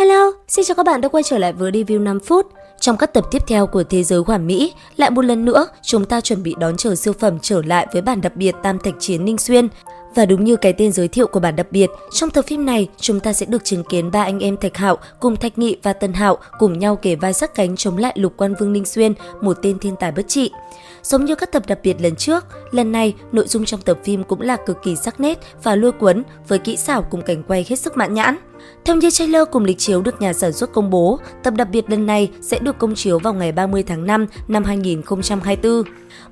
Hello, xin chào các bạn đã quay trở lại với review 5 phút. Trong các tập tiếp theo của Thế giới hoàn mỹ, lại một lần nữa chúng ta chuẩn bị đón chờ siêu phẩm trở lại với bản đặc biệt Tam Thạch Chiến Ninh Xuyên. Và đúng như cái tên giới thiệu của bản đặc biệt, trong tập phim này chúng ta sẽ được chứng kiến ba anh em Thạch Hạo cùng Thạch Nghị và Tần Hạo cùng nhau kề vai sát cánh chống lại Lục Quan Vương Ninh Xuyên, một tên thiên tài bất trị. Giống như các tập đặc biệt lần trước, lần này nội dung trong tập phim cũng là cực kỳ sắc nét và lôi cuốn với kỹ xảo cùng cảnh quay hết sức mãn nhãn. Theo như trailer cùng lịch chiếu được nhà sản xuất công bố, tập đặc biệt lần này sẽ được công chiếu vào ngày 30 tháng 5 năm 2024.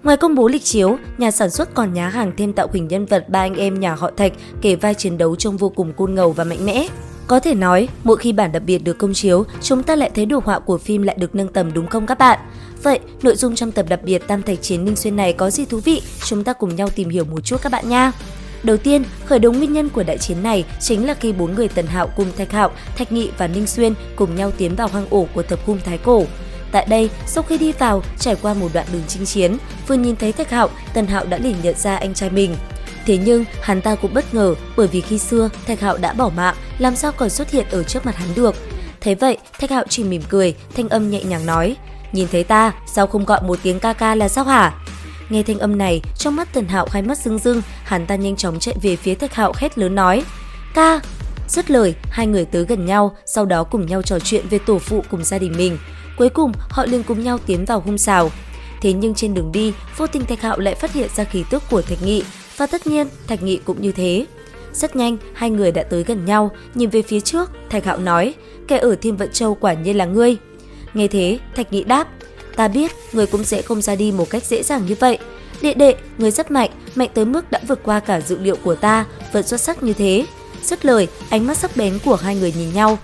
Ngoài công bố lịch chiếu, nhà sản xuất còn nhá hàng thêm tạo hình nhân vật ba anh em nhà họ Thạch kể vai chiến đấu trông vô cùng cool ngầu và mạnh mẽ. Có thể nói, mỗi khi bản đặc biệt được công chiếu, chúng ta lại thấy đồ họa của phim lại được nâng tầm đúng không các bạn? Vậy, nội dung trong tập đặc biệt Tam Thạch Chiến Ninh Xuyên này có gì thú vị? Chúng ta cùng nhau tìm hiểu một chút các bạn nha! Đầu tiên, khởi đầu nguyên nhân của đại chiến này chính là khi bốn người Tần Hạo cùng Thạch Hạo, Thạch Nghị và Ninh Xuyên cùng nhau tiến vào hang ổ của thập hung Thái Cổ. Tại đây, sau khi đi vào, trải qua một đoạn đường chinh chiến, vừa nhìn thấy Thạch Hạo, Tần Hạo đã liền nhận ra anh trai mình. Thế nhưng, hắn ta cũng bất ngờ bởi vì khi xưa Thạch Hạo đã bỏ mạng, làm sao còn xuất hiện ở trước mặt hắn được. Thế vậy, Thạch Hạo chỉ mỉm cười, thanh âm nhẹ nhàng nói: "Nhìn thấy ta, sao không gọi một tiếng ca ca là sao hả?" Nghe thanh âm này, trong mắt Tần Hạo hai mắt rưng rưng, hắn ta nhanh chóng chạy về phía Thạch Hạo hét lớn nói: "Ca!" Dứt lời, hai người tới gần nhau, sau đó cùng nhau trò chuyện về tổ phụ cùng gia đình mình. Cuối cùng, họ liền cùng nhau tiến vào hung sào. Thế nhưng trên đường đi, vô tình Thạch Hạo lại phát hiện ra khí tức của Thạch Nghị, và tất nhiên Thạch Nghị cũng như thế. Rất nhanh, hai người đã tới gần nhau, nhìn về phía trước, Thạch Hạo nói: "Kẻ ở Thiên Vận Châu quả nhiên là ngươi." Nghe thế, Thạch Nghị đáp: "Ta biết, người cũng sẽ không ra đi một cách dễ dàng như vậy. Đệ đệ, người rất mạnh, mạnh tới mức đã vượt qua cả dự liệu của ta, vẫn xuất sắc như thế." Dứt lời, ánh mắt sắc bén của hai người nhìn nhau.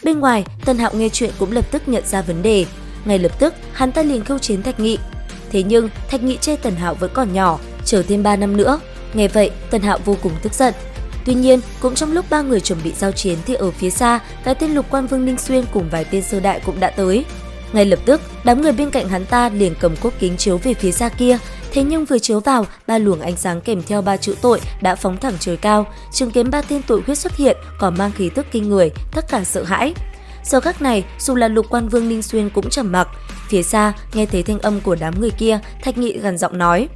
Bên ngoài, Tần Hạo nghe chuyện cũng lập tức nhận ra vấn đề. Ngay lập tức, hắn ta liền khiêu chiến Thạch Nghị. Thế nhưng, Thạch Nghị chê Tần Hạo vẫn còn nhỏ, chờ thêm 3 năm nữa. Nghe vậy, Tần Hạo vô cùng tức giận. Tuy nhiên, cũng trong lúc ba người chuẩn bị giao chiến thì ở phía xa, cái tên Lục Quan Vương Ninh Xuyên cùng vài tên sơ đại cũng đã tới. Ngay lập tức, đám người bên cạnh hắn ta liền cầm cốt kính chiếu về phía xa kia. Thế nhưng vừa chiếu vào, ba luồng ánh sáng kèm theo ba chữ tội đã phóng thẳng trời cao, chứng kiến ba tên tội huyết xuất hiện, còn mang khí tức kinh người, tất cả sợ hãi. Giờ khắc này, dù là Lục Quan Vương Ninh Xuyên cũng trầm mặc. Phía xa, nghe thấy thanh âm của đám người kia, Thạch Nghị gằn giọng nói: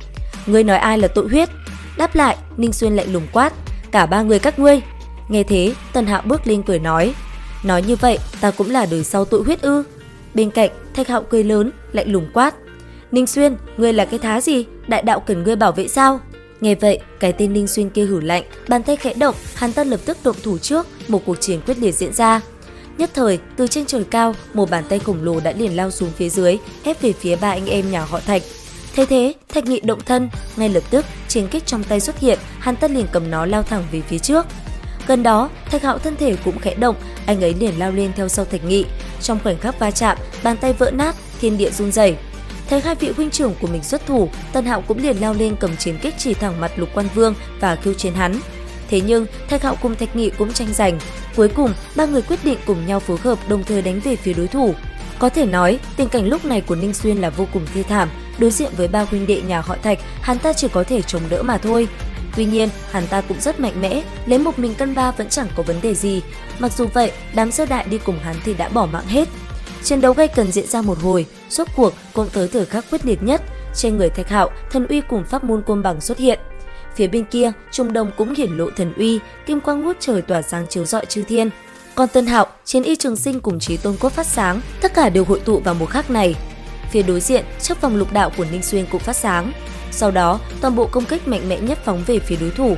"Ngươi nói ai là tội huyết?" Đáp lại, Ninh Xuyên lạnh lùng quát: "Cả ba người các ngươi." Nghe thế, Tần Hạo bước lên cười nói: "Nói như vậy, ta cũng là đời sau tội huyết ư?" Bên cạnh, Thạch Hạo cười lớn, lạnh lùng quát: "Ninh Xuyên, ngươi là cái thá gì? Đại đạo cần ngươi bảo vệ sao?" Nghe vậy, cái tên Ninh Xuyên kia hử lạnh, bàn tay khẽ động, hắn ta lập tức động thủ trước, một cuộc chiến quyết liệt diễn ra. Nhất thời, từ trên trời cao, một bàn tay khổng lồ đã liền lao xuống phía dưới, ép về phía ba anh em nhà họ Thạch. Thế thế, Thạch Nghị động thân, ngay lập tức, chiến kích trong tay xuất hiện, hắn ta liền cầm nó lao thẳng về phía trước. Gần đó, Thạch Hạo thân thể cũng khẽ động, anh ấy liền lao lên theo sau Thạch Nghị. Trong khoảnh khắc va chạm, bàn tay vỡ nát, thiên địa run rẩy. Thấy hai vị huynh trưởng của mình xuất thủ, Tần Hạo cũng liền lao lên cầm chiến kích chỉ thẳng mặt Lục Quan Vương và khiêu chiến hắn. Thế nhưng, Thạch Hạo cùng Thạch Nghị cũng tranh giành. Cuối cùng, ba người quyết định cùng nhau phối hợp đồng thời đánh về phía đối thủ. Có thể nói, tình cảnh lúc này của Ninh Xuyên là vô cùng thê thảm. Đối diện với ba huynh đệ nhà họ Thạch, hắn ta chỉ có thể chống đỡ mà thôi. Tuy nhiên, hắn ta cũng rất mạnh mẽ, lấy một mình cân ba vẫn chẳng có vấn đề gì. Mặc dù vậy, đám sơ đại đi cùng hắn thì đã bỏ mạng hết. Chiến đấu gay cấn diễn ra một hồi, rốt cuộc cũng tới thời khắc quyết liệt nhất. Trên người Thạch Hạo, thần uy cùng pháp môn côn bằng xuất hiện. Phía bên kia, Trung Đông cũng hiển lộ thần uy, kim quang ngút trời tỏa sáng chiếu rọi chư thiên. Còn Tần Hạo, chiến y trường sinh cùng Chí Tôn cốt phát sáng, tất cả đều hội tụ vào một khắc này. Phía đối diện, chiếc vòng lục đạo của Ninh Xuyên cũng phát sáng. Sau đó, toàn bộ công kích mạnh mẽ nhất phóng về phía đối thủ.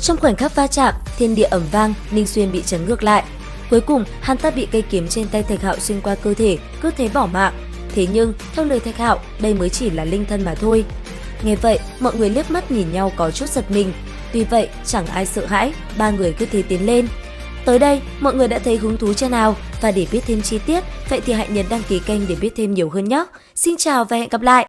Trong khoảnh khắc va chạm, thiên địa ầm vang, Ninh Xuyên bị chấn ngược lại. Cuối cùng, hắn ta bị cây kiếm trên tay Thạch Hạo xuyên qua cơ thể, cứ thế bỏ mạng. Thế nhưng, theo lời Thạch Hạo, đây mới chỉ là linh thân mà thôi. Nghe vậy, mọi người liếc mắt nhìn nhau có chút giật mình. Tuy vậy, chẳng ai sợ hãi, ba người cứ thế tiến lên. Tới đây, mọi người đã thấy hứng thú chưa nào? Và để biết thêm chi tiết, vậy thì hãy nhấn đăng ký kênh để biết thêm nhiều hơn nhé. Xin chào và hẹn gặp lại!